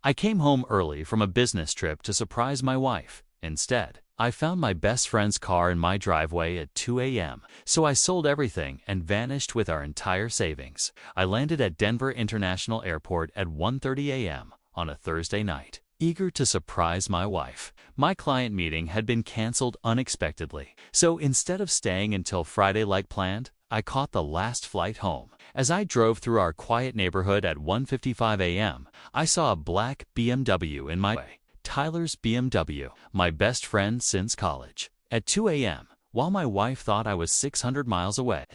I came home early from a business trip to surprise my wife. Instead, I found my best friend's car in my driveway at 2 a.m., so I sold everything and vanished with our entire savings. I landed at Denver International Airport at 1:30 a.m. on a Thursday night, eager to surprise my wife. My client meeting had been canceled unexpectedly, so instead of staying until Friday like planned, I caught the last flight home. As I drove through our quiet neighborhood at 1:55 a.m., I saw a black BMW in my way. Tyler's BMW, my best friend since college. At 2 a.m., while my wife thought I was 600 miles away.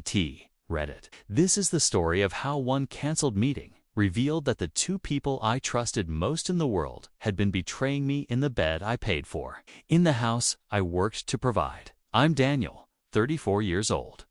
Reddit. This is the story of how one canceled meeting revealed that the two people I trusted most in the world had been betraying me in the bed I paid for, in the house I worked to provide. I'm Daniel, 34 years old.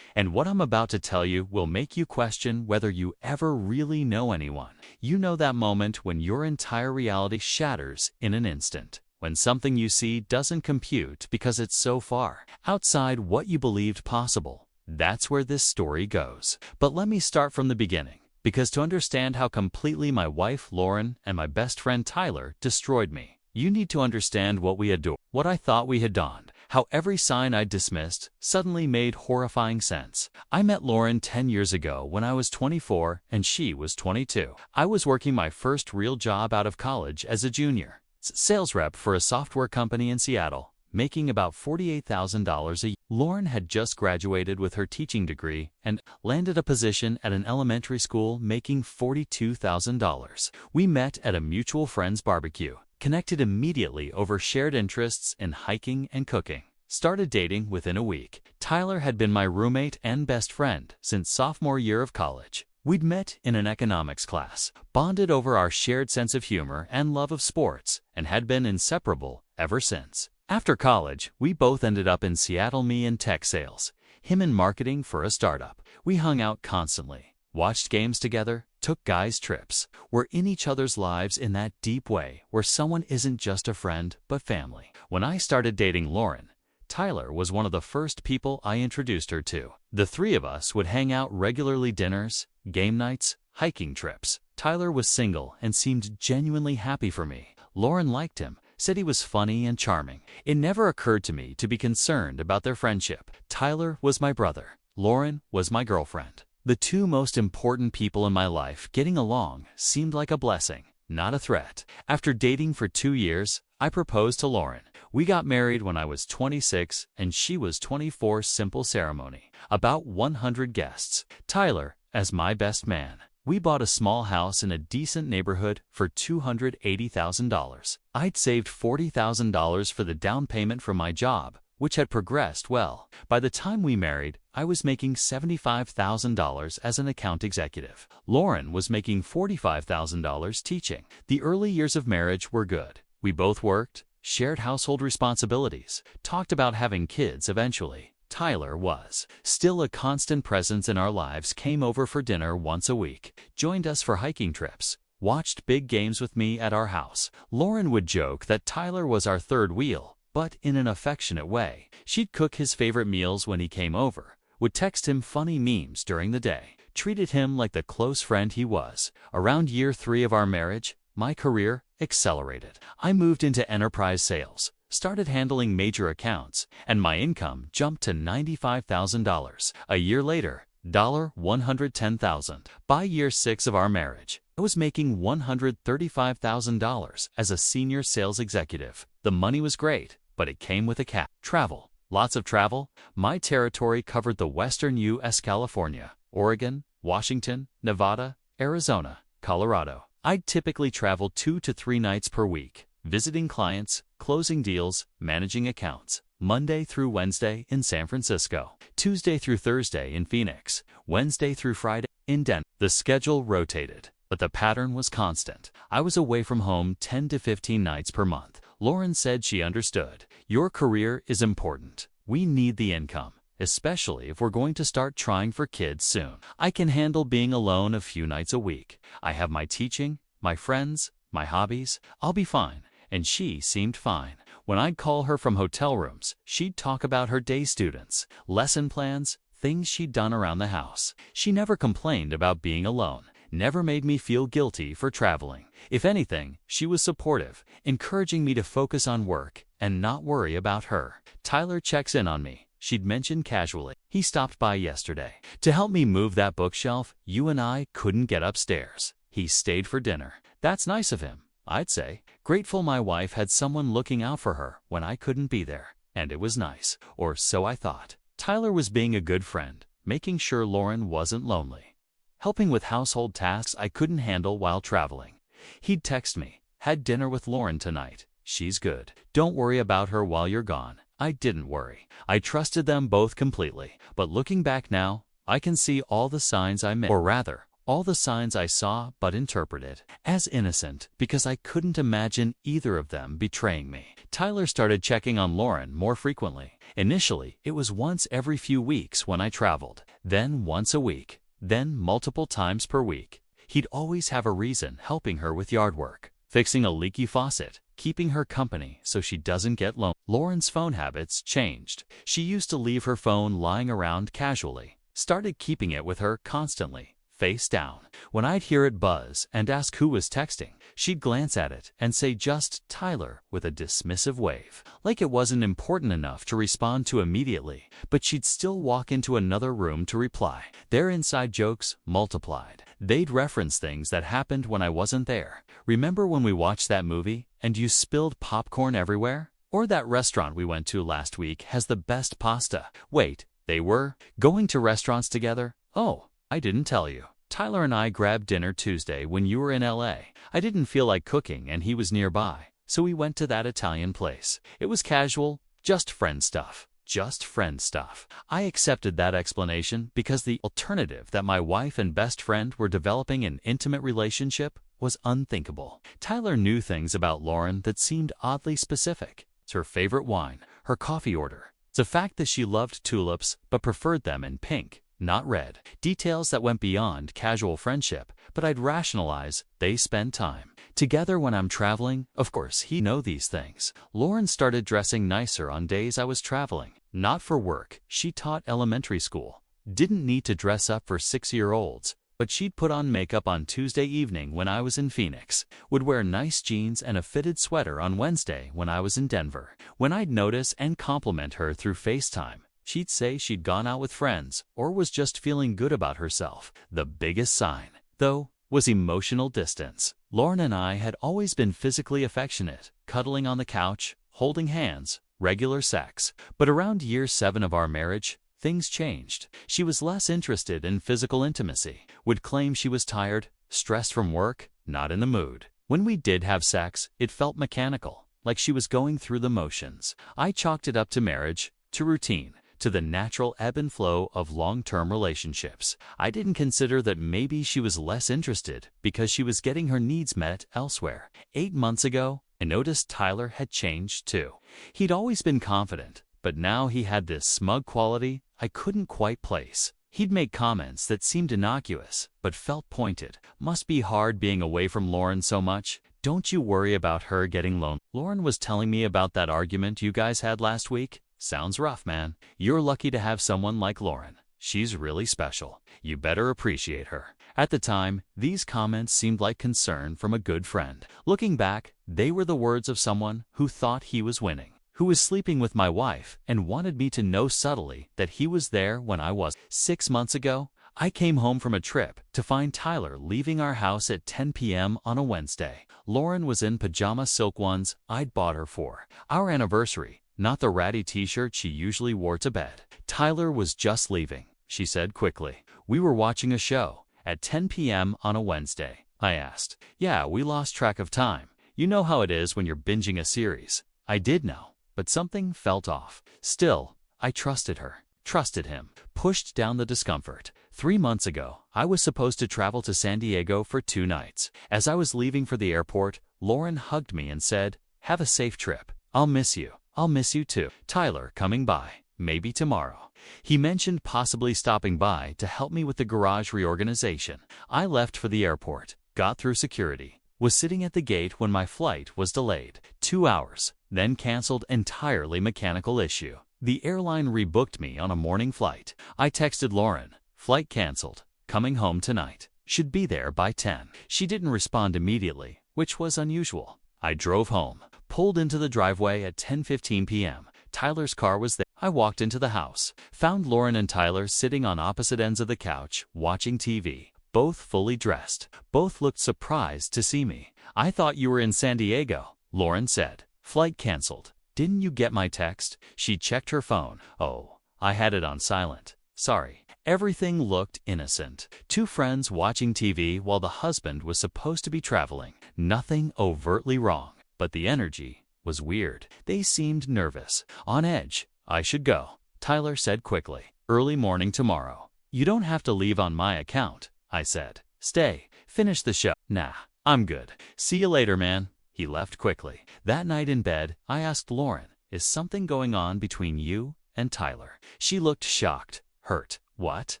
And what I'm about to tell you will make you question whether you ever really know anyone. You know that moment when your entire reality shatters in an instant, when something you see doesn't compute because it's so far outside what you believed possible. That's where this story goes. But let me start from the beginning, because to understand how completely my wife Lauren and my best friend Tyler destroyed me, you need to understand what we adored, what I thought we had donned, how every sign I'd dismissed suddenly made horrifying sense. I met Lauren 10 years ago when I was 24 and she was 22. I was working my first real job out of college as a junior, sales rep for a software company in Seattle, making about $48,000 a year. Lauren had just graduated with her teaching degree and landed a position at an elementary school making $42,000. We met at a mutual friend's barbecue, connected immediately over shared interests in hiking and cooking. Started dating within a week. Tyler had been my roommate and best friend since sophomore year of college. We'd met in an economics class, bonded over our shared sense of humor and love of sports, and had been inseparable ever since. After college, we both ended up in Seattle, me in tech sales, him in marketing for a startup. We hung out constantly, watched games together, took guys' trips. We're in each other's lives in that deep way where someone isn't just a friend, but family. When I started dating Lauren, Tyler was one of the first people I introduced her to. The three of us would hang out regularly: dinners, game nights, hiking trips. Tyler was single and seemed genuinely happy for me. Lauren liked him, said he was funny and charming. It never occurred to me to be concerned about their friendship. Tyler was my brother. Lauren was my girlfriend. The two most important people in my life getting along seemed like a blessing, not a threat. After dating for 2 years, I proposed to Lauren. We got married when I was 26 and she was 24. Simple ceremony, about 100 guests. Tyler as my best man. We bought a small house in a decent neighborhood for $280,000. I'd saved $40,000 for the down payment from my job, which had progressed well. By the time we married, I was making $75,000 as an account executive. Lauren was making $45,000 teaching. The early years of marriage were good. We both worked, shared household responsibilities, talked about having kids eventually. Tyler was still a constant presence in our lives, came over for dinner once a week, joined us for hiking trips, watched big games with me at our house. Lauren would joke that Tyler was our third wheel, but in an affectionate way. She'd cook his favorite meals when he came over, would text him funny memes during the day, treated him like the close friend he was. Around year 3 of our marriage, my career accelerated. I moved into enterprise sales, started handling major accounts, and my income jumped to $95,000. A year later, $110,000. By year 6 of our marriage, I was making $135,000 as a senior sales executive. The money was great, but it came with a cap. Travel. Lots of travel. My territory covered the western U.S., California, Oregon, Washington, Nevada, Arizona, Colorado. I'd typically travel 2 to 3 nights per week, visiting clients, closing deals, managing accounts. Monday through Wednesday in San Francisco, Tuesday through Thursday in Phoenix, Wednesday through Friday in Denver. The schedule rotated, but the pattern was constant. I was away from home 10 to 15 nights per month. Lauren said she understood. Your career is important. We need the income, especially if we're going to start trying for kids soon. I can handle being alone a few nights a week. I have my teaching, my friends, my hobbies. I'll be fine. And she seemed fine. When I'd call her from hotel rooms, she'd talk about her day students, lesson plans, things she'd done around the house. She never complained about being alone. never made me feel guilty for traveling. If anything, she was supportive, encouraging me to focus on work and not worry about her. Tyler checks in on me. She'd mentioned casually. He stopped by yesterday to help me move that bookshelf you and I couldn't get upstairs. He stayed for dinner. That's nice of him, I'd say. Grateful my wife had someone looking out for her when I couldn't be there. And it was nice, or so I thought. Tyler was being a good friend, making sure Lauren wasn't lonely, helping with household tasks I couldn't handle while traveling. He'd text me, "Had dinner with Lauren tonight. She's good. Don't worry about her while you're gone." I didn't worry. I trusted them both completely. But looking back now, I can see all the signs I missed, or rather, all the signs I saw but interpreted as innocent because I couldn't imagine either of them betraying me. Tyler started checking on Lauren more frequently. Initially, it was once every few weeks when I traveled, then once a week, then multiple times per week. He'd always have a reason, helping her with yard work, fixing a leaky faucet, keeping her company so she doesn't get lonely. Lauren's phone habits changed. She used to leave her phone lying around casually, started keeping it with her constantly, face down. When I'd hear it buzz and ask who was texting, she'd glance at it and say just Tyler with a dismissive wave, like it wasn't important enough to respond to immediately, but she'd still walk into another room to reply. Their inside jokes multiplied. They'd reference things that happened when I wasn't there. Remember when we watched that movie and you spilled popcorn everywhere? Or that restaurant we went to last week has the best pasta. Wait, they were going to restaurants together? Oh, I didn't tell you. Tyler and I grabbed dinner Tuesday when you were in LA. I didn't feel like cooking and he was nearby, so we went to that Italian place. It was casual, just friend stuff. Just friend stuff. I accepted that explanation because the alternative that my wife and best friend were developing an intimate relationship was unthinkable. Tyler knew things about Lauren that seemed oddly specific. It's her favorite wine, her coffee order. It's the fact that she loved tulips but preferred them in pink, not red. Details that went beyond casual friendship, but I'd rationalize they spend time together when I'm traveling. Of course, he know these things. Lauren started dressing nicer on days I was traveling. Not for work. She taught elementary school. Didn't need to dress up for 6-year-olds, but she'd put on makeup on Tuesday evening when I was in Phoenix, would wear nice jeans and a fitted sweater on Wednesday when I was in Denver. When I'd notice and compliment her through FaceTime, she'd say she'd gone out with friends or was just feeling good about herself. The biggest sign, though, was emotional distance. Lauren and I had always been physically affectionate, cuddling on the couch, holding hands, regular sex. But around year 7 of our marriage, things changed. She was less interested in physical intimacy, would claim she was tired, stressed from work, not in the mood. When we did have sex, it felt mechanical, like she was going through the motions. I chalked it up to marriage, to routine, to the natural ebb and flow of long-term relationships. I didn't consider that maybe she was less interested because she was getting her needs met elsewhere. 8 months ago, I noticed Tyler had changed too. He'd always been confident, but now he had this smug quality I couldn't quite place. He'd make comments that seemed innocuous, but felt pointed. "Must be hard being away from Lauren so much. Don't you worry about her getting lonely." Lauren was telling me about that argument you guys had last week. "Sounds rough, man. You're lucky to have someone like Lauren. She's really special. You better appreciate her." At the time, these comments seemed like concern from a good friend. Looking back, they were the words of someone who thought he was winning, who was sleeping with my wife and wanted me to know subtly that he was there when I was. 6 months ago, I came home from a trip to find Tyler leaving our house at 10 p.m. on a Wednesday. Lauren was in pajama silk ones I'd bought her for our anniversary, not the ratty t-shirt she usually wore to bed. "Tyler was just leaving," she said quickly. "We were watching a show at 10 p.m. on a Wednesday." I asked. "Yeah, we lost track of time. You know how it is when you're binging a series." I did know, but something felt off. Still, I trusted her, trusted him, pushed down the discomfort. 3 months ago, I was supposed to travel to San Diego for 2 nights. As I was leaving for the airport, Lauren hugged me and said, "Have a safe trip. I'll miss you. I'll miss you too." Tyler coming by, maybe tomorrow. He mentioned possibly stopping by to help me with the garage reorganization. I left for the airport, got through security, was sitting at the gate when my flight was delayed 2 hours, then canceled. Entirely mechanical issue. The airline rebooked me on a morning flight. I texted Lauren, "Flight canceled, coming home tonight." Should be there by 10. She didn't respond immediately, which was unusual. I drove home, pulled into the driveway at 10:15 p.m. Tyler's car was there. I walked into the house, found Lauren and Tyler sitting on opposite ends of the couch, watching TV. Both fully dressed. Both looked surprised to see me. "I thought you were in San Diego," Lauren said. "Flight canceled. Didn't you get my text?" She checked her phone. "Oh, I had it on silent. Sorry." Everything looked innocent. Two friends watching TV while the husband was supposed to be traveling. Nothing overtly wrong, but the energy was weird. They seemed nervous, on edge. "I should go," Tyler said quickly. "Early morning tomorrow." "You don't have to leave on my account," I said. "Stay, finish the show." "Nah, I'm good. See you later, man." He left quickly. That night in bed, I asked Lauren, "Is something going on between you and Tyler?" She looked shocked, hurt. "What?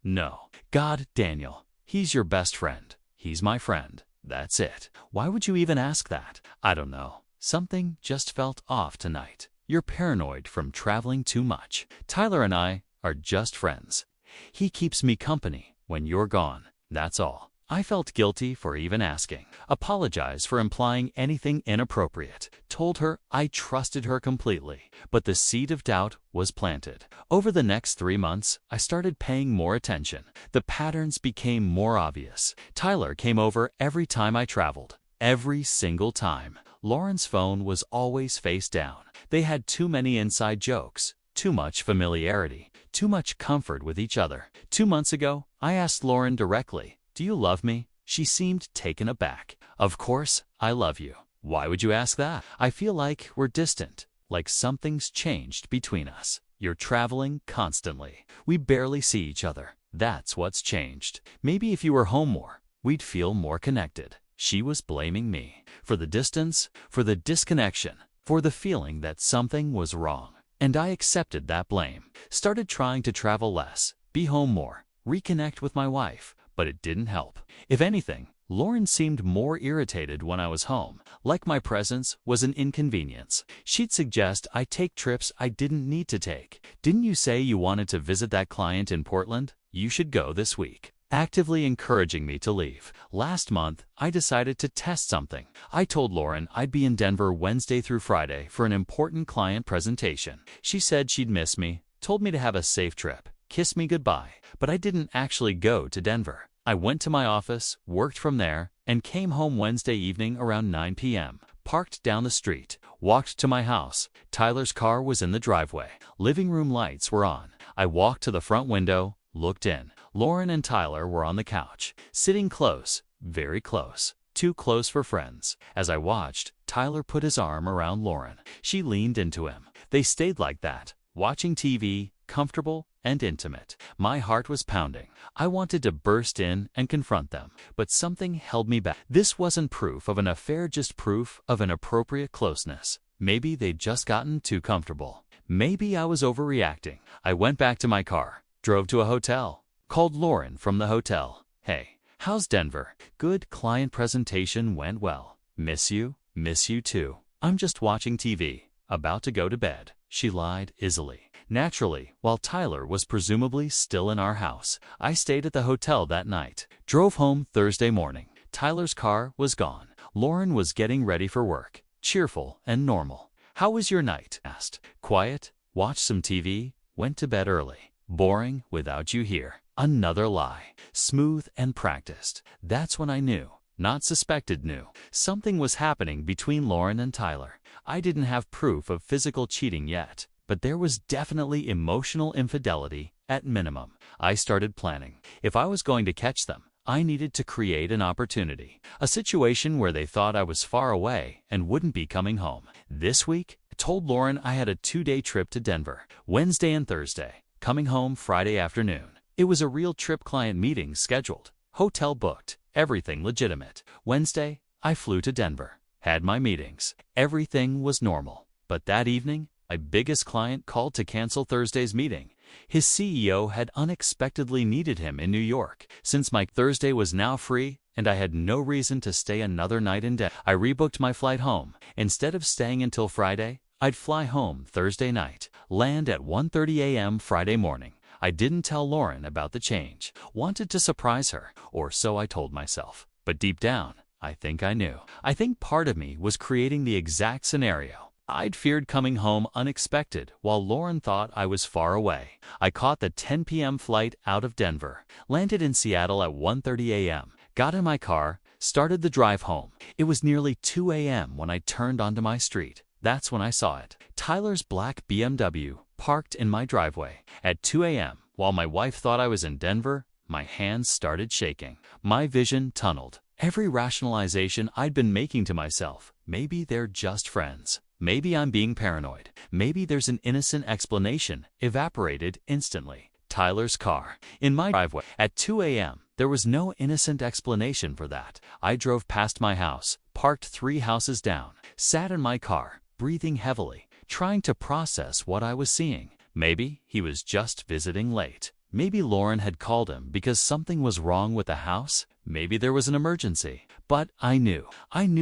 No. God, Daniel, he's your best friend. He's my friend. That's it." "Why would you even ask that?" "I don't know. Something just felt off tonight." "You're paranoid from traveling too much. Tyler and I are just friends. He keeps me company when you're gone. That's all." I felt guilty for even asking. Apologized for implying anything inappropriate. Told her I trusted her completely, but the seed of doubt was planted. Over the next 3 months, I started paying more attention. The patterns became more obvious. Tyler came over every time I traveled. Every single time. Lauren's phone was always face down. They had too many inside jokes. Too much familiarity. Too much comfort with each other. 2 months ago, I asked Lauren directly, "Do you love me?" She seemed taken aback. "Of course, I love you." "Why would you ask that?" "I feel like we're distant, like something's changed between us." "You're traveling constantly. We barely see each other. That's what's changed. Maybe if you were home more, we'd feel more connected." She was blaming me for the distance, for the disconnection, for the feeling that something was wrong. And I accepted that blame. Started trying to travel less, be home more, reconnect with my wife. But it didn't help. If anything, Lauren seemed more irritated when I was home, like my presence was an inconvenience. She'd suggest I take trips I didn't need to take. "Didn't you say you wanted to visit that client in Portland? You should go this week." Actively encouraging me to leave. Last month, I decided to test something. I told Lauren I'd be in Denver Wednesday through Friday for an important client presentation. She said she'd miss me, told me to have a safe trip, kissed me goodbye, but I didn't actually go to Denver. I went to my office, worked from there, and came home Wednesday evening around 9 p.m. Parked down the street, walked to my house. Tyler's car was in the driveway. Living room lights were on. I walked to the front window, looked in. Lauren and Tyler were on the couch, sitting close, very close, too close for friends. As I watched, Tyler put his arm around Lauren. She leaned into him. They stayed like that, watching TV, comfortable and intimate. My heart was pounding. I wanted to burst in and confront them, but something held me back. This wasn't proof of an affair, just proof of an appropriate closeness. Maybe they'd just gotten too comfortable. Maybe I was overreacting. I went back to my car, drove to a hotel, called Lauren from the hotel. "Hey, how's Denver?" "Good, client presentation went well. Miss you too. I'm just watching TV, about to go to bed." She lied easily. Naturally, while Tyler was presumably still in our house, I stayed at the hotel that night. Drove home Thursday morning. Tyler's car was gone. Lauren was getting ready for work, cheerful and normal. "How was your night?" asked. "Quiet, watched some TV, went to bed early. Boring without you here." Another lie. Smooth and practiced. That's when I knew, not suspected, knew. Something was happening between Lauren and Tyler. I didn't have proof of physical cheating yet, but there was definitely emotional infidelity at minimum. I started planning. If I was going to catch them, I needed to create an opportunity, a situation where they thought I was far away and wouldn't be coming home. This week, I told Lauren I had a 2-day trip to Denver, Wednesday and Thursday, coming home Friday afternoon. It was a real trip, client meeting scheduled, hotel booked, everything legitimate. Wednesday, I flew to Denver, had my meetings. Everything was normal. But that evening, my biggest client called to cancel Thursday's meeting. His CEO had unexpectedly needed him in New York. Since my Thursday was now free and I had no reason to stay another night in Denver, I rebooked my flight home. Instead of staying until Friday, I'd fly home Thursday night, land at 1:30 a.m. Friday morning. I didn't tell Lauren about the change. Wanted to surprise her, or so I told myself. But deep down, I think I knew. I think part of me was creating the exact scenario. I'd feared coming home unexpected while Lauren thought I was far away. I caught the 10 p.m. flight out of Denver, landed in Seattle at 1:30 a.m., got in my car, started the drive home. It was nearly 2 a.m. when I turned onto my street. That's when I saw it. Tyler's black BMW parked in my driveway. At 2 a.m., while my wife thought I was in Denver, my hands started shaking. My vision tunneled. Every rationalization I'd been making to myself, maybe they're just friends. Maybe I'm being paranoid. Maybe there's an innocent explanation, evaporated instantly. Tyler's car. In my driveway. At 2 a.m., there was no innocent explanation for that. I drove past my house, parked 3 houses down, sat in my car, breathing heavily, trying to process what I was seeing. Maybe he was just visiting late. Maybe Lauren had called him because something was wrong with the house. Maybe there was an emergency. But I knew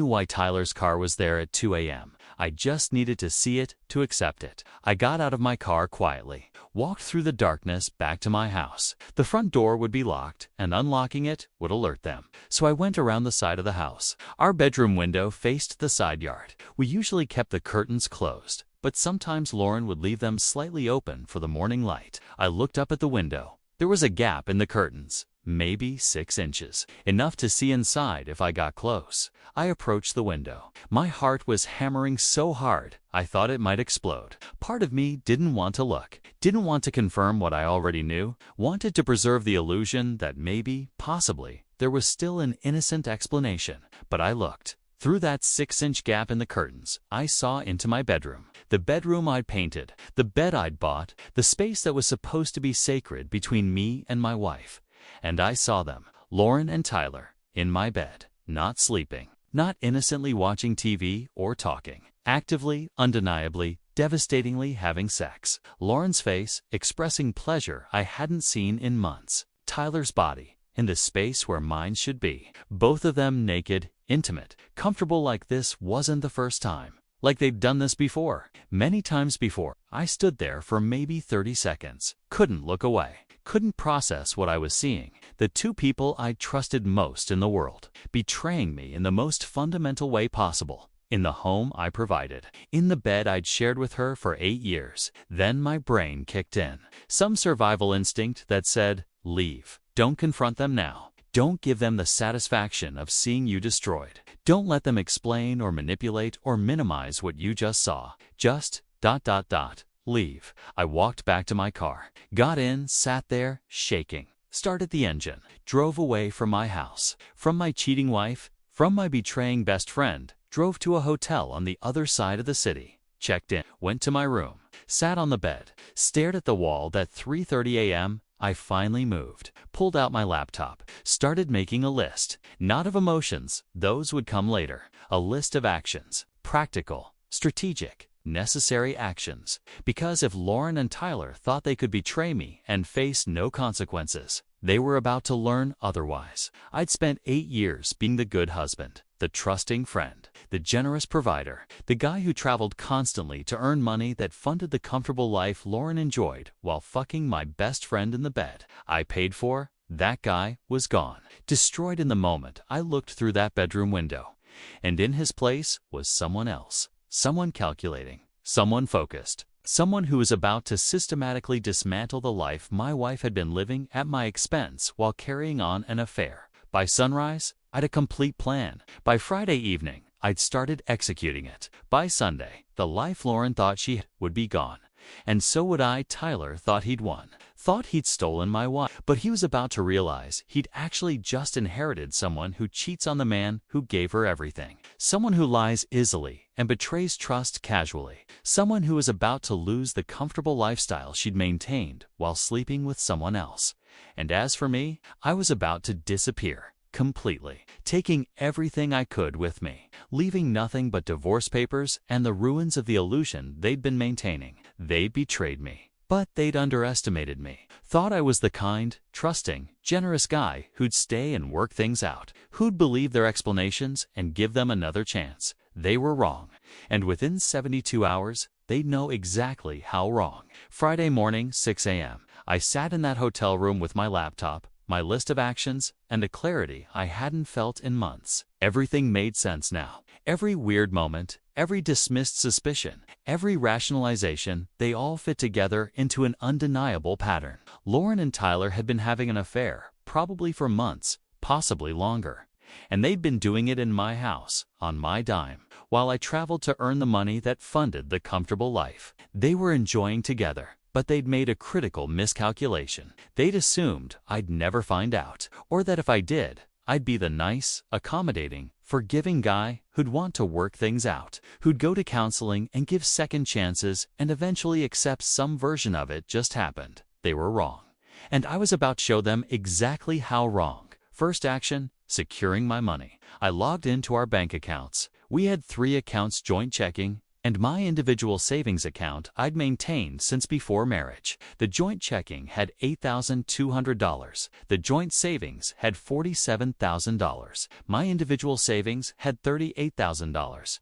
why Tyler's car was there at 2 a.m. I just needed to see it to accept it. I got out of my car quietly, walked through the darkness back to my house. The front door would be locked, and unlocking it would alert them. So I went around the side of the house. Our bedroom window faced the side yard. We usually kept the curtains closed, but sometimes Lauren would leave them slightly open for the morning light. I looked up at the window. There was a gap in the curtains, maybe 6 inches, enough to see inside if I got close. I approached the window. My heart was hammering so hard, I thought it might explode. Part of me didn't want to look, didn't want to confirm what I already knew, wanted to preserve the illusion that maybe, possibly, there was still an innocent explanation. But I looked. Through that 6-inch gap in the curtains, I saw into my bedroom. The bedroom I'd painted, the bed I'd bought, the space that was supposed to be sacred between me and my wife. And I saw them, Lauren and Tyler, in my bed, not sleeping, not innocently watching TV or talking, actively, undeniably, devastatingly having sex. Lauren's face expressing pleasure I hadn't seen in months. Tyler's body in the space where mine should be. Both of them naked, intimate, comfortable. Like this wasn't the first time. Like they'd done this before, many times before. I stood there for maybe 30 seconds, couldn't look away, couldn't process what I was seeing. The two people I trusted most in the world, betraying me in the most fundamental way possible. In the home I provided, in the bed I'd shared with her for 8 years. Then my brain kicked in. Some survival instinct that said, leave. Don't confront them now. Don't give them the satisfaction of seeing you destroyed. Don't let them explain or manipulate or minimize what you just saw. Just ... leave. I walked back to my car, got in, sat there, shaking, started the engine, drove away from my house, from my cheating wife, from my betraying best friend, drove to a hotel on the other side of the city, checked in, went to my room, sat on the bed, stared at the wall. At 3:30 a.m., I finally moved, pulled out my laptop, started making a list, not of emotions, those would come later, a list of actions, practical, strategic, necessary actions. Because if Lauren and Tyler thought they could betray me and face no consequences, they were about to learn otherwise. I'd spent 8 years being the good husband, the trusting friend, the generous provider, the guy who traveled constantly to earn money that funded the comfortable life Lauren enjoyed while fucking my best friend in the bed I paid for. That guy was gone, destroyed in the moment I looked through that bedroom window. And in his place was someone else, someone calculating, someone focused, someone who was about to systematically dismantle the life my wife had been living at my expense while carrying on an affair. By sunrise, I'd a complete plan. By Friday evening, I'd started executing it. By Sunday, the life Lauren thought she had would be gone. And so would I. Tyler thought he'd won, thought he'd stolen my wife. But he was about to realize he'd actually just inherited someone who cheats on the man who gave her everything, someone who lies easily and betrays trust casually, someone who was about to lose the comfortable lifestyle she'd maintained while sleeping with someone else. And as for me, I was about to disappear completely, taking everything I could with me, leaving nothing but divorce papers and the ruins of the illusion they'd been maintaining. They'd betrayed me, but they'd underestimated me, thought I was the kind, trusting, generous guy who'd stay and work things out, who'd believe their explanations and give them another chance. They were wrong, and within 72 hours, they'd know exactly how wrong. Friday morning, 6 a.m., I sat in that hotel room with my laptop, my list of actions, and a clarity I hadn't felt in months. Everything made sense now. Every weird moment, every dismissed suspicion, every rationalization, they all fit together into an undeniable pattern. Lauren and Tyler had been having an affair, probably for months, possibly longer. And they'd been doing it in my house, on my dime, while I traveled to earn the money that funded the comfortable life. They were enjoying together, but they'd made a critical miscalculation. They'd assumed I'd never find out, or that if I did, I'd be the nice, accommodating, forgiving guy who'd want to work things out, who'd go to counseling and give second chances and eventually accept some version of it just happened. They were wrong. And I was about to show them exactly how wrong. First action, securing my money. I logged into our bank accounts. We had 3 accounts, joint checking, and my individual savings account I'd maintained since before marriage. The joint checking had $8,200. The joint savings had $47,000. My individual savings had $38,000.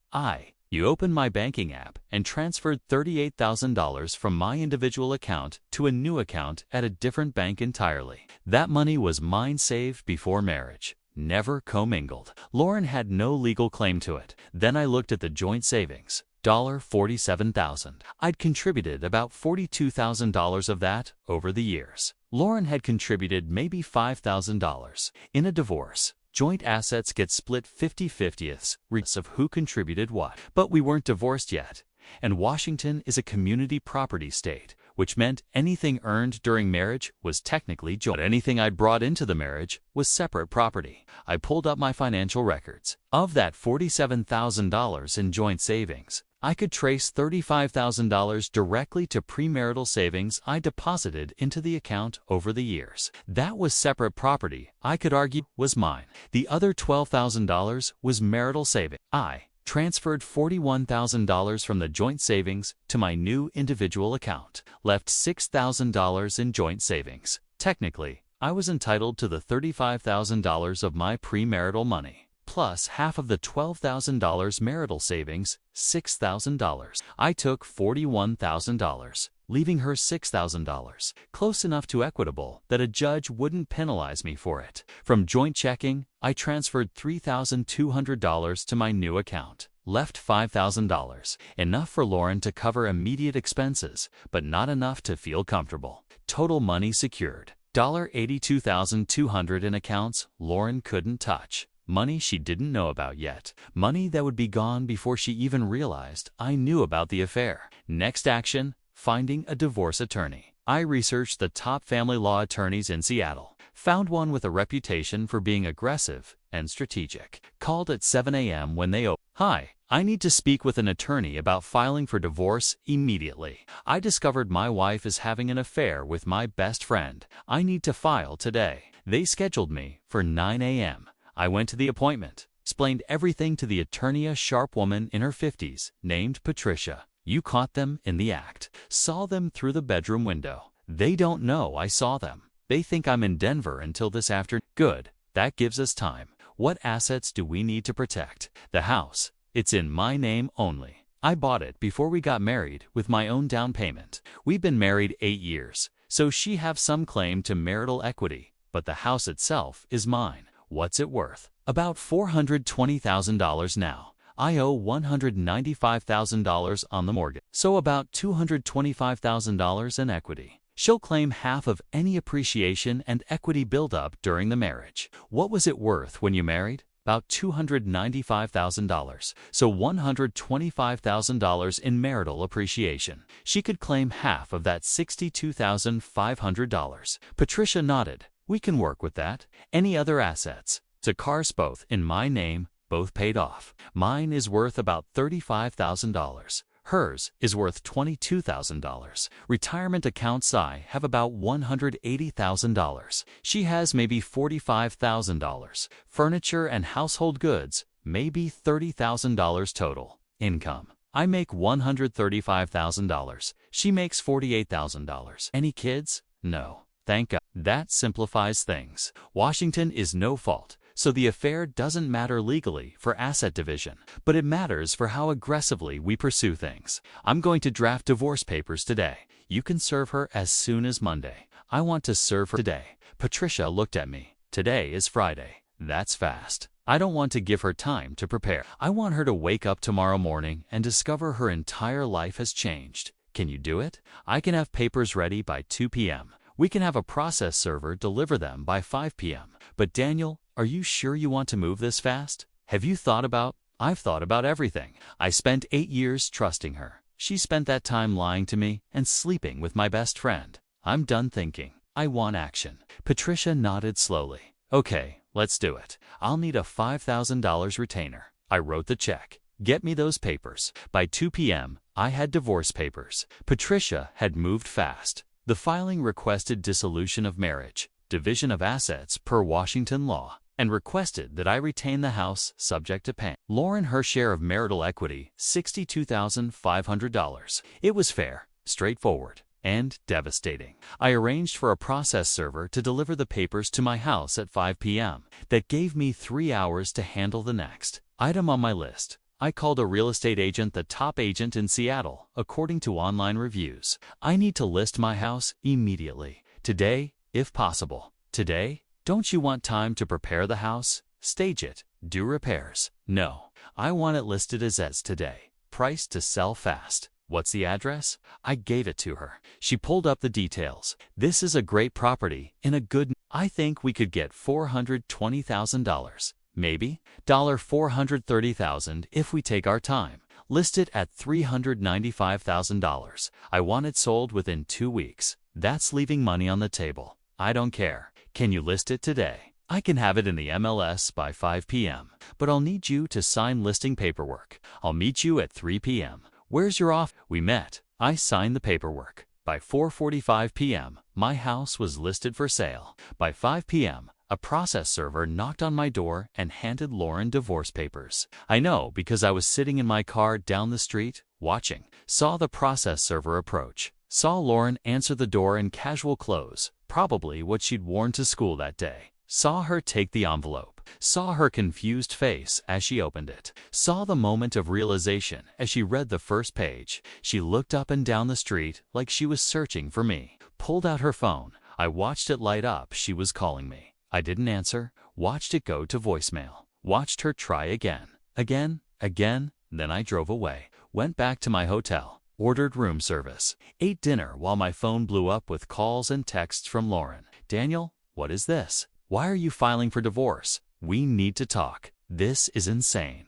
You opened my banking app and transferred $38,000 from my individual account to a new account at a different bank entirely. That money was mine, saved before marriage, never commingled. Lauren had no legal claim to it. Then I looked at the joint savings. $47,000. I'd contributed about $42,000 of that over the years. Lauren had contributed maybe $5,000. In a divorce, joint assets get split 50-50ths, regardless of who contributed what. But we weren't divorced yet, and Washington is a community property state, which meant anything earned during marriage was technically joint. But anything I'd brought into the marriage was separate property. I pulled up my financial records. Of that $47,000 in joint savings, I could trace $35,000 directly to premarital savings I deposited into the account over the years. That was separate property I could argue was mine. The other $12,000 was marital savings. I transferred $41,000 from the joint savings to my new individual account, left $6,000 in joint savings. Technically, I was entitled to the $35,000 of my premarital money, plus half of the $12,000 marital savings, $6,000. I took $41,000, leaving her $6,000, close enough to equitable that a judge wouldn't penalize me for it. From joint checking, I transferred $3,200 to my new account, left $5,000, enough for Lauren to cover immediate expenses, but not enough to feel comfortable. Total money secured, $82,200 in accounts Lauren couldn't touch. Money she didn't know about yet. Money that would be gone before she even realized I knew about the affair. Next action, finding a divorce attorney. I researched the top family law attorneys in Seattle. Found one with a reputation for being aggressive and strategic. Called at 7 a.m. when they opened. Hi, I need to speak with an attorney about filing for divorce immediately. I discovered my wife is having an affair with my best friend. I need to file today. They scheduled me for 9 a.m. I went to the appointment, explained everything to the attorney, a sharp woman in her 50s, named Patricia. You caught them in the act. Saw them through the bedroom window. They don't know I saw them. They think I'm in Denver until this afternoon. Good, that gives us time. What assets do we need to protect? The house. It's in my name only. I bought it before we got married with my own down payment. We've been married 8 years, so she have some claim to marital equity, but the house itself is mine. What's it worth? About $420,000 now. I owe $195,000 on the mortgage, so about $225,000 in equity. She'll claim half of any appreciation and equity buildup during the marriage. What was it worth when you married? About $295,000, so $125,000 in marital appreciation. She could claim half of that $62,500. Patricia nodded. We can work with that. Any other assets? The cars, both in my name, both paid off. Mine is worth about $35,000. Hers is worth $22,000. Retirement accounts I have about $180,000. She has maybe $45,000. Furniture and household goods, maybe $30,000 total. Income. I make $135,000. She makes $48,000. Any kids? No. Thank God. That simplifies things. Washington is no fault, so the affair doesn't matter legally for asset division, but it matters for how aggressively we pursue things. I'm going to draft divorce papers today. You can serve her as soon as Monday. I want to serve her today. Patricia looked at me. Today is Friday. That's fast. I don't want to give her time to prepare. I want her to wake up tomorrow morning and discover her entire life has changed. Can you do it? I can have papers ready by 2 p.m. We can have a process server deliver them by 5 p.m. But Daniel, are you sure you want to move this fast? Have you thought about? I've thought about everything. I spent 8 years trusting her. She spent that time lying to me and sleeping with my best friend. I'm done thinking. I want action. Patricia nodded slowly. Okay, let's do it. I'll need a $5,000 retainer. I wrote the check. Get me those papers. By 2 p.m., I had divorce papers. Patricia had moved fast. The filing requested dissolution of marriage, division of assets per Washington law, and requested that I retain the house subject to paying Lauren her share of marital equity, $62,500. It was fair, straightforward, and devastating. I arranged for a process server to deliver the papers to my house at 5 p.m. That gave me 3 hours to handle the next item on my list. I called a real estate agent the top agent in Seattle, according to online reviews. I need to list my house immediately. Today, if possible. Today? Don't you want time to prepare the house? Stage it? Do repairs? No. I want it listed as today. Price to sell fast. What's the address? I gave it to her. She pulled up the details. This is a great property in a good... I think we could get $420,000. Maybe $430,000 if we take our time. List it at $395,000. I want it sold within 2 weeks. That's leaving money on the table. I don't care. Can you list it today? I can have it in the MLS by 5 p.m., but I'll need you to sign listing paperwork. I'll meet you at 3 p.m. Where's your office? We met. I signed the paperwork. By 4:45 p.m., my house was listed for sale. By 5 p.m., a process server knocked on my door and handed Lauren divorce papers. I know because I was sitting in my car down the street, watching. Saw the process server approach. Saw Lauren answer the door in casual clothes, probably what she'd worn to school that day. Saw her take the envelope. Saw her confused face as she opened it. Saw the moment of realization as she read the first page. She looked up and down the street like she was searching for me. Pulled out her phone. I watched it light up. She was calling me. I didn't answer. Watched it go to voicemail. Watched her try again. Again. Then I drove away. Went back to my hotel. Ordered room service. Ate dinner while my phone blew up with calls and texts from Lauren. Daniel, what is this? Why are you filing for divorce? We need to talk. This is insane.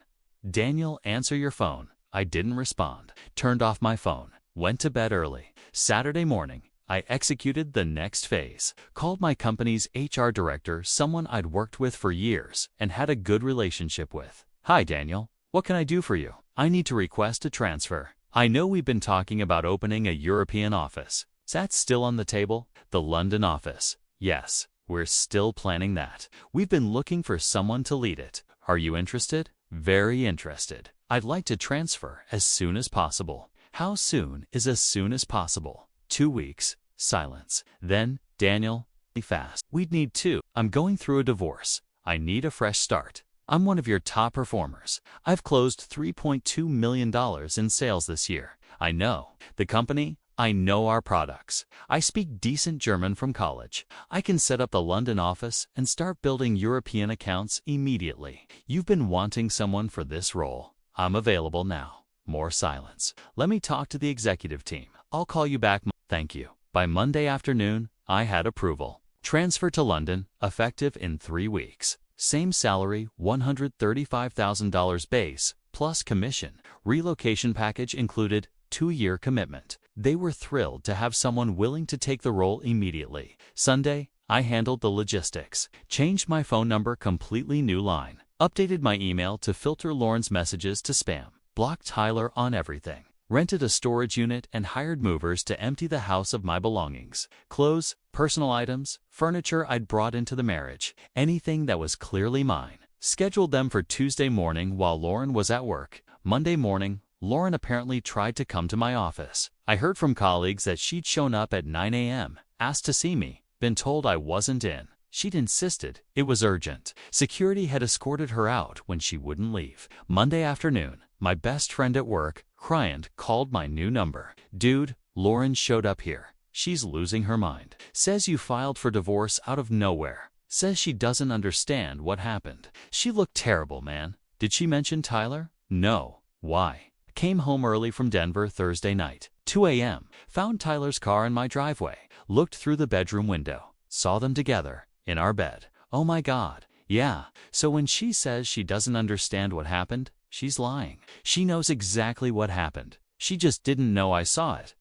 Daniel, answer your phone. I didn't respond. Turned off my phone. Went to bed early. Saturday morning, I executed the next phase. Called my company's HR director, someone I'd worked with for years and had a good relationship with. Hi, Daniel. What can I do for you? I need to request a transfer. I know we've been talking about opening a European office. Is that still on the table? The London office. Yes, we're still planning that. We've been looking for someone to lead it. Are you interested? Very interested. I'd like to transfer as soon as possible. How soon is as soon as possible? 2 weeks. Silence. Then, Daniel, be fast. We'd need 2. I'm going through a divorce. I need a fresh start. I'm one of your top performers. I've closed $3.2 million in sales this year. I know the company. I know our products. I speak decent German from college. I can set up the London office and start building European accounts immediately. You've been wanting someone for this role. I'm available now. More silence. Let me talk to the executive team. I'll call you back. Thank you. By Monday afternoon, I had approval. Transfer to London, effective in 3 weeks. Same salary, $135,000 base, plus commission. Relocation package included, 2-year commitment. They were thrilled to have someone willing to take the role immediately. Sunday, I handled the logistics. Changed my phone number, completely new line. Updated my email to filter Lauren's messages to spam. Blocked Tyler on everything. Rented a storage unit and hired movers to empty the house of my belongings. Clothes, personal items, furniture I'd brought into the marriage. Anything that was clearly mine. Scheduled them for Tuesday morning while Lauren was at work. Monday morning, Lauren apparently tried to come to my office. I heard from colleagues that she'd shown up at 9 a.m., asked to see me, been told I wasn't in. She'd insisted it was urgent. Security had escorted her out when she wouldn't leave. Monday afternoon, my best friend at work, Kryant, called my new number. Dude, Lauren showed up here. She's losing her mind. Says you filed for divorce out of nowhere. Says she doesn't understand what happened. She looked terrible, man. Did she mention Tyler? No. Why? Came home early from Denver Thursday night, 2 a.m. Found Tyler's car in my driveway. Looked through the bedroom window. Saw them together, in our bed. Oh my God. Yeah. So when she says she doesn't understand what happened, she's lying. She knows exactly what happened. She just didn't know I saw it.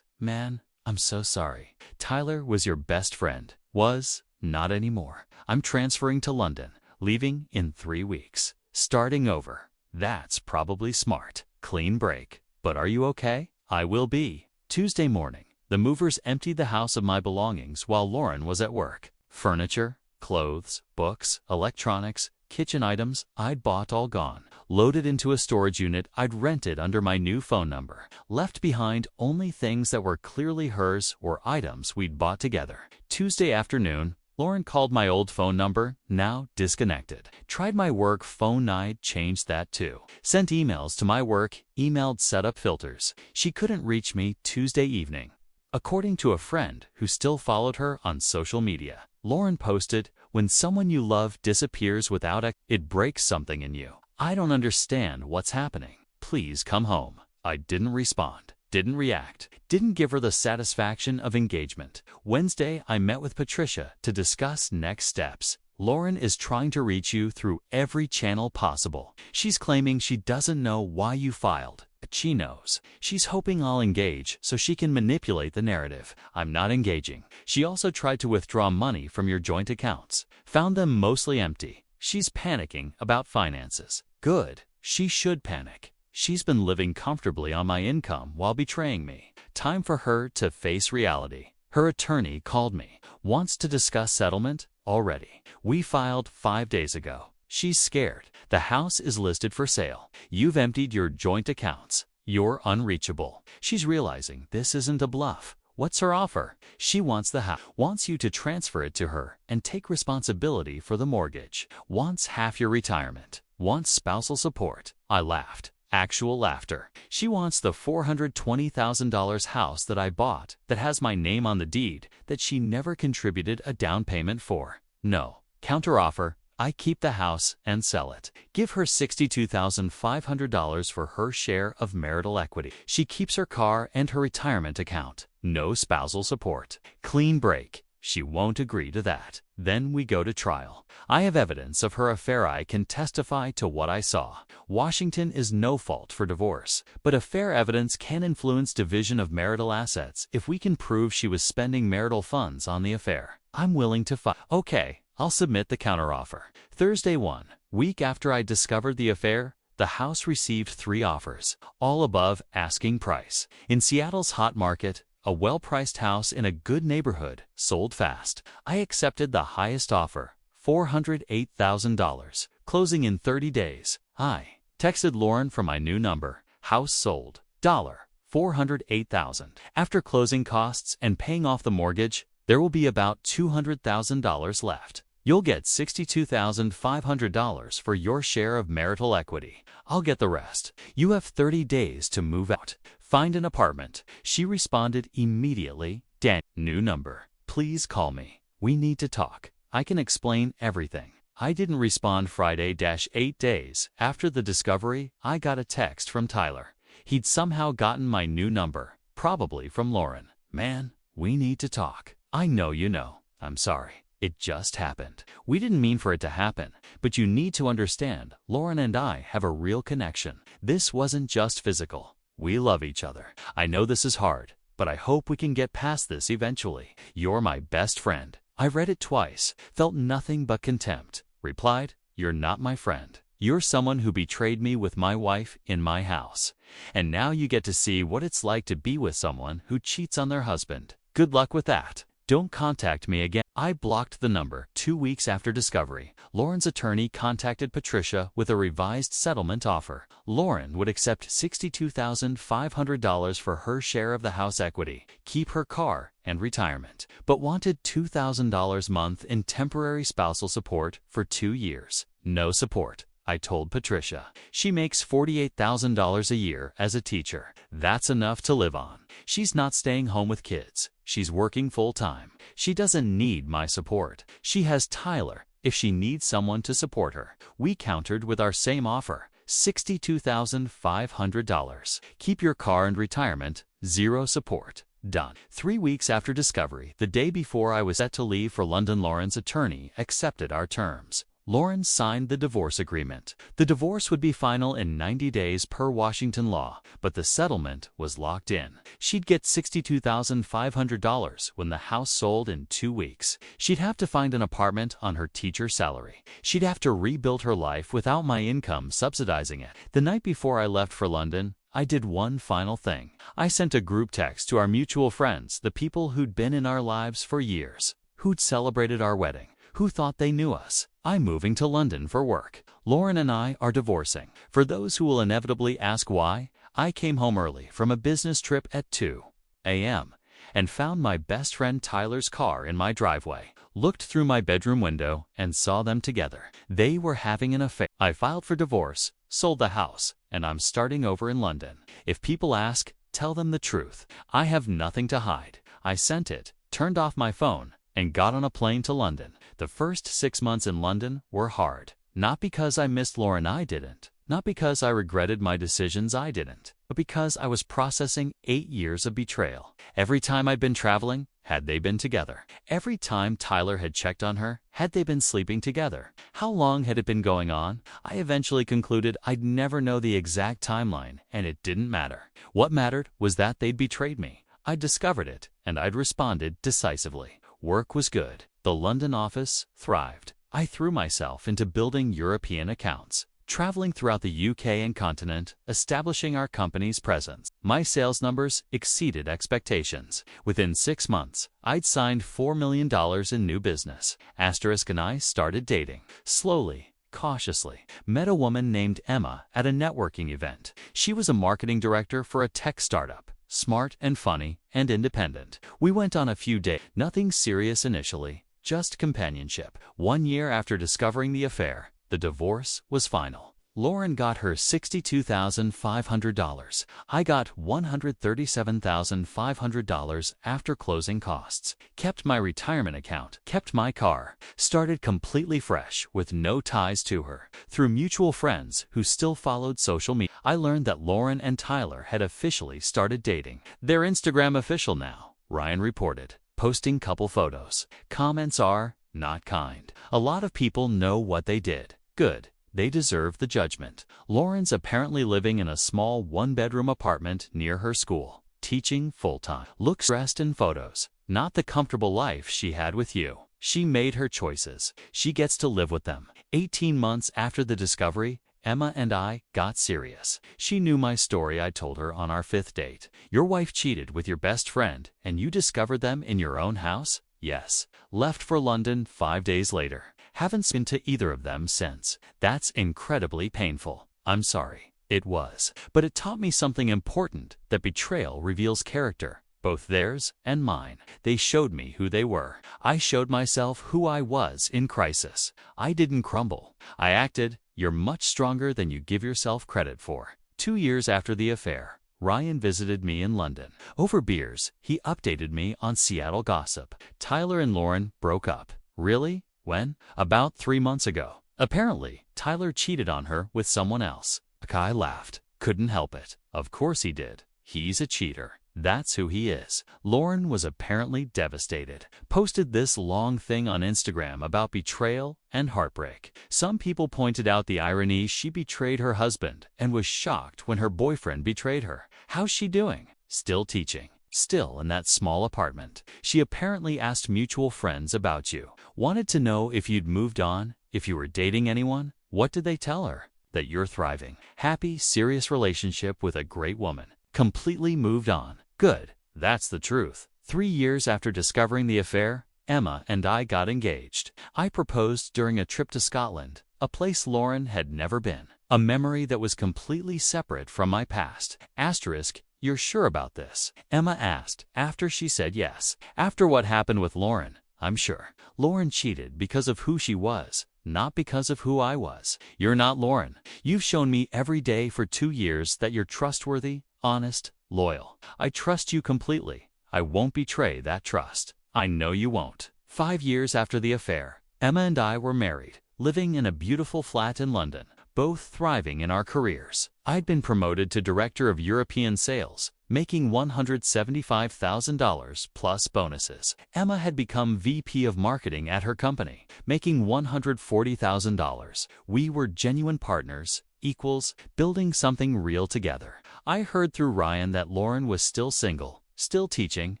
Man, I'm so sorry. Tyler was your best friend. Was, not anymore. I'm transferring to London, leaving in 3 weeks. Starting over. That's probably smart. Clean break. But are you okay? I will be. Tuesday morning. The movers emptied the house of my belongings while Lauren was at work. Furniture, clothes, books, electronics, kitchen items I'd bought all gone. Loaded into a storage unit I'd rented under my new phone number. Left behind only things that were clearly hers or items we'd bought together. Tuesday afternoon, Lauren called my old phone number, now disconnected. Tried my work phone, I'd changed that too. Sent emails to my work, emailed setup filters. She couldn't reach me Tuesday evening. According to a friend who still followed her on social media, Lauren posted, "When someone you love disappears without it breaks something in you. I don't understand what's happening. Please come home." I didn't respond, didn't react, didn't give her the satisfaction of engagement. Wednesday, I met with Patricia to discuss next steps. Lauren is trying to reach you through every channel possible. She's claiming she doesn't know why you filed. But she knows. She's hoping I'll engage so she can manipulate the narrative. I'm not engaging. She also tried to withdraw money from your joint accounts. Found them mostly empty. She's panicking about finances. Good. She should panic. She's been living comfortably on my income while betraying me. Time for her to face reality. Her attorney called me. Wants to discuss settlement already. We filed 5 days ago. She's scared. The house is listed for sale. You've emptied your joint accounts. You're unreachable. She's realizing this isn't a bluff. What's her offer? She wants the house. Wants you to transfer it to her and take responsibility for the mortgage. Wants half your retirement. Wants spousal support. I laughed. Actual laughter. She wants the $420,000 house that I bought that has my name on the deed that she never contributed a down payment for. No. Counteroffer. I keep the house and sell it. Give her $62,500 for her share of marital equity. She keeps her car and her retirement account. No spousal support. Clean break. She won't agree to that. Then we go to trial. I have evidence of her affair. I can testify to what I saw. Washington is no fault for divorce, but affair evidence can influence division of marital assets if we can prove she was spending marital funds on the affair. I'm willing to fight. Okay. I'll submit the counteroffer. Thursday 1 week after I discovered the affair, the house received 3 offers, all above asking price. In Seattle's hot market, a well-priced house in a good neighborhood sold fast. I accepted the highest offer, $408,000, closing in 30 days. I texted Lauren from my new number. House sold. $408,000. After closing costs and paying off the mortgage, there will be about $200,000 left. You'll get $62,500 for your share of marital equity. I'll get the rest. You have 30 days to move out. Find an apartment. She responded immediately. Dan, new number. Please call me. We need to talk. I can explain everything. I didn't respond Friday. 8 days after the discovery, I got a text from Tyler. He'd somehow gotten my new number, probably from Lauren. Man, we need to talk. I know you know. I'm sorry. It just happened. We didn't mean for it to happen, but you need to understand, Lauren and I have a real connection. This wasn't just physical. We love each other. I know this is hard, but I hope we can get past this eventually. You're my best friend. I read it twice, felt nothing but contempt. Replied, you're not my friend. You're someone who betrayed me with my wife in my house. And now you get to see what it's like to be with someone who cheats on their husband. Good luck with that. Don't contact me again. I blocked the number 2 weeks after discovery. Lauren's attorney contacted Patricia with a revised settlement offer. Lauren would accept $62,500 for her share of the house equity, keep her car and retirement, but wanted $2,000 a month in temporary spousal support for 2 years. No support. I told Patricia. She makes $48,000 a year as a teacher. That's enough to live on. She's not staying home with kids. She's working full-time. She doesn't need my support. She has Tyler if she needs someone to support her. We countered with our same offer, $62,500. Keep your car and retirement, zero support. Done. 3 weeks after discovery, the day before I was set to leave for London, Lauren's attorney accepted our terms. Lauren signed the divorce agreement. The divorce would be final in 90 days per Washington law, but the settlement was locked in. She'd get $62,500 when the house sold in 2 weeks. She'd have to find an apartment on her teacher salary. She'd have to rebuild her life without my income subsidizing it. The night before I left for London, I did one final thing. I sent a group text to our mutual friends, the people who'd been in our lives for years, who'd celebrated our wedding, who thought they knew us. I'm moving to London for work. Lauren and I are divorcing. For those who will inevitably ask why, I came home early from a business trip at 2 a.m. and found my best friend Tyler's car in my driveway. Looked through my bedroom window and saw them together. They were having an affair. I filed for divorce, sold the house, and I'm starting over in London. If people ask, tell them the truth. I have nothing to hide. I sent it, turned off my phone, and got on a plane to London. The first 6 months in London were hard. Not because I missed Lauren, I didn't. Not because I regretted my decisions, I didn't. But because I was processing 8 years of betrayal. Every time I'd been traveling, had they been together? Every time Tyler had checked on her, had they been sleeping together? How long had it been going on? I eventually concluded I'd never know the exact timeline, and it didn't matter. What mattered was that they'd betrayed me. I'd discovered it, and I'd responded decisively. Work was good. The London office thrived. I threw myself into building European accounts, traveling throughout the UK and continent, establishing our company's presence. My sales numbers exceeded expectations. Within 6 months, I'd signed $4 million in new business. Asterisk and I started dating. Slowly, cautiously. Met a woman named Emma at a networking event. She was a marketing director for a tech startup. Smart and funny and independent. We went on a few dates. Nothing serious initially, just companionship. 1 year after discovering the affair, the divorce was final. Lauren got her $62,500. I got $137,500 after closing costs. Kept my retirement account, kept my car, started completely fresh with no ties to her. Through mutual friends who still followed social media, I learned that Lauren and Tyler had officially started dating. They're Instagram official now, Ryan reported, posting couple photos. Comments are not kind. A lot of people know what they did. Good. They deserve the judgment. Lauren's apparently living in a small one-bedroom apartment near her school, teaching full-time. Looks stressed in photos. Not the comfortable life she had with you. She made her choices. She gets to live with them. 18 months after the discovery, Emma and I got serious. She knew my story. I told her on our 5th date. Your wife cheated with your best friend, and you discovered them in your own house? Yes. Left for London 5 days later. Haven't been to either of them since. That's incredibly painful. I'm sorry. It was. But it taught me something important, that betrayal reveals character, both theirs and mine. They showed me who they were. I showed myself who I was in crisis. I didn't crumble. I acted. You're much stronger than you give yourself credit for. 2 years after the affair, Ryan visited me in London. Over beers, he updated me on Seattle gossip. Tyler and Lauren broke up. Really? When? About 3 months ago. Apparently, Tyler cheated on her with someone else. I laughed. Couldn't help it. Of course he did. He's a cheater. That's who he is. Lauren was apparently devastated. Posted this long thing on Instagram about betrayal and heartbreak. Some people pointed out the irony. She betrayed her husband and was shocked when her boyfriend betrayed her. How's she doing? Still teaching. Still in that small apartment. She apparently asked mutual friends about you. Wanted to know if you'd moved on, if you were dating anyone. What did they tell her? That you're thriving. Happy, serious relationship with a great woman. Completely moved on. Good. That's the truth. 3 years after discovering the affair, Emma and I got engaged. I proposed during a trip to Scotland, a place Lauren had never been. A memory that was completely separate from my past. Asterisk. You're sure about this? Emma asked, after she said yes. After what happened with Lauren, I'm sure. Lauren cheated because of who she was, not because of who I was. You're not Lauren. You've shown me every day for 2 years that you're trustworthy, honest, loyal. I trust you completely. I won't betray that trust. I know you won't. 5 years after the affair, Emma and I were married, living in a beautiful flat in London, both thriving in our careers. I'd been promoted to Director of European Sales, making $175,000 plus bonuses. Emma had become VP of Marketing at her company, making $140,000. We were genuine partners, equals, building something real together. I heard through Ryan that Lauren was still single, still teaching,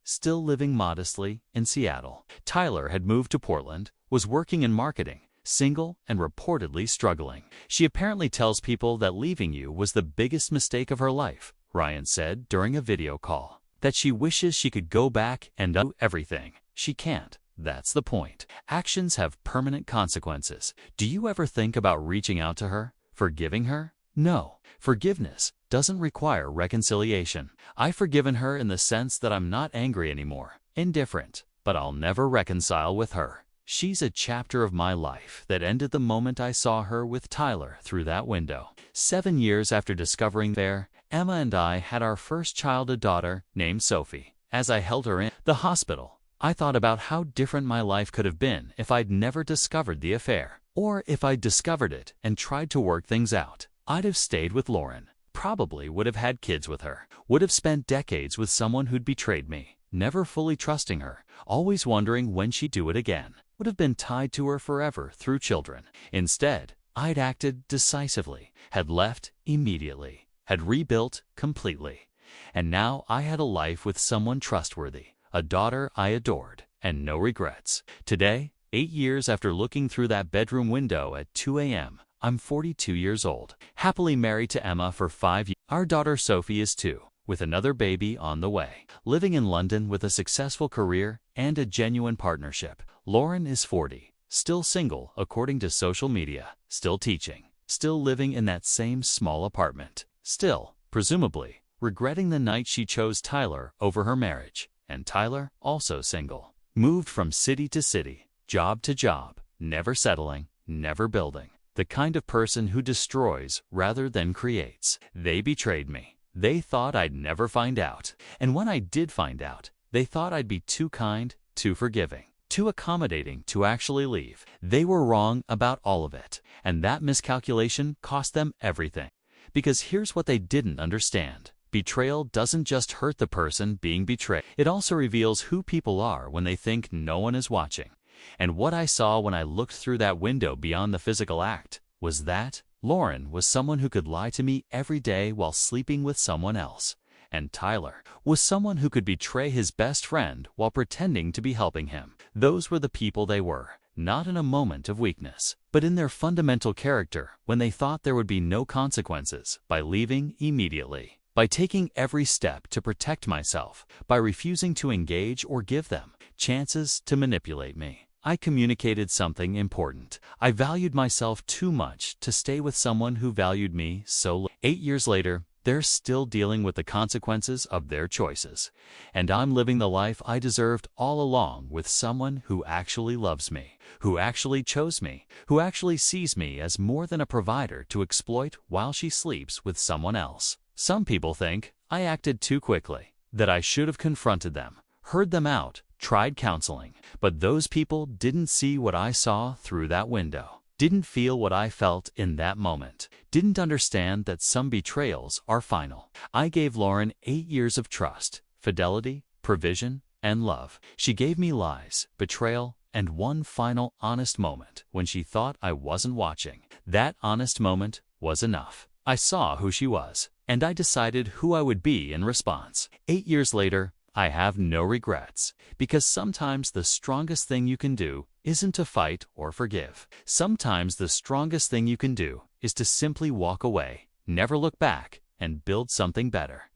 still living modestly in Seattle. Tyler had moved to Portland, was working in marketing, single and reportedly struggling. She apparently tells people that leaving you was the biggest mistake of her life, Ryan said during a video call. That she wishes she could go back and do everything. She can't. That's the point. Actions have permanent consequences. Do you ever think about reaching out to her? Forgiving her? No. Forgiveness doesn't require reconciliation. I've forgiven her in the sense that I'm not angry anymore, indifferent, but I'll never reconcile with her. She's a chapter of my life that ended the moment I saw her with Tyler through that window. 7 years after discovering there, Emma and I had our first child, a daughter named Sophie. As I held her in the hospital, I thought about how different my life could have been if I'd never discovered the affair. Or if I'd discovered it and tried to work things out. I'd have stayed with Lauren, probably would have had kids with her, would have spent decades with someone who'd betrayed me, never fully trusting her, always wondering when she'd do it again, would have been tied to her forever through children. Instead, I'd acted decisively, had left immediately, had rebuilt completely. And now I had a life with someone trustworthy, a daughter I adored, and no regrets. Today, 8 years after looking through that bedroom window at 2 a.m., I'm 42 years old, happily married to Emma for 5 years. Our daughter Sophie is 2, with another baby on the way. Living in London with a successful career and a genuine partnership. Lauren is 40, still single according to social media, still teaching, still living in that same small apartment, still, presumably, regretting the night she chose Tyler over her marriage. And Tyler, also single, moved from city to city, job to job, never settling, never building. The kind of person who destroys rather than creates. They betrayed me. They thought I'd never find out. And when I did find out, they thought I'd be too kind, too forgiving, too accommodating to actually leave. They were wrong about all of it. And that miscalculation cost them everything. Because here's what they didn't understand. Betrayal doesn't just hurt the person being betrayed. It also reveals who people are when they think no one is watching. And what I saw when I looked through that window beyond the physical act was that Lauren was someone who could lie to me every day while sleeping with someone else. And Tyler was someone who could betray his best friend while pretending to be helping him. Those were the people they were, not in a moment of weakness, but in their fundamental character when they thought there would be no consequences by leaving immediately. By taking every step to protect myself, by refusing to engage or give them chances to manipulate me. I communicated something important. I valued myself too much to stay with someone who valued me so little. 8 years later, they're still dealing with the consequences of their choices. And I'm living the life I deserved all along with someone who actually loves me, who actually chose me, who actually sees me as more than a provider to exploit while she sleeps with someone else. Some people think I acted too quickly, that I should have confronted them, heard them out, tried counseling. But those people didn't see what I saw through that window, didn't feel what I felt in that moment, didn't understand that some betrayals are final. I gave Lauren 8 years of trust, fidelity, provision, and love. She gave me lies, betrayal, and one final honest moment when she thought I wasn't watching. That honest moment was enough. I saw who she was, and I decided who I would be in response. 8 years later, I have no regrets, because sometimes the strongest thing you can do isn't to fight or forgive. Sometimes the strongest thing you can do is to simply walk away, never look back, and build something better.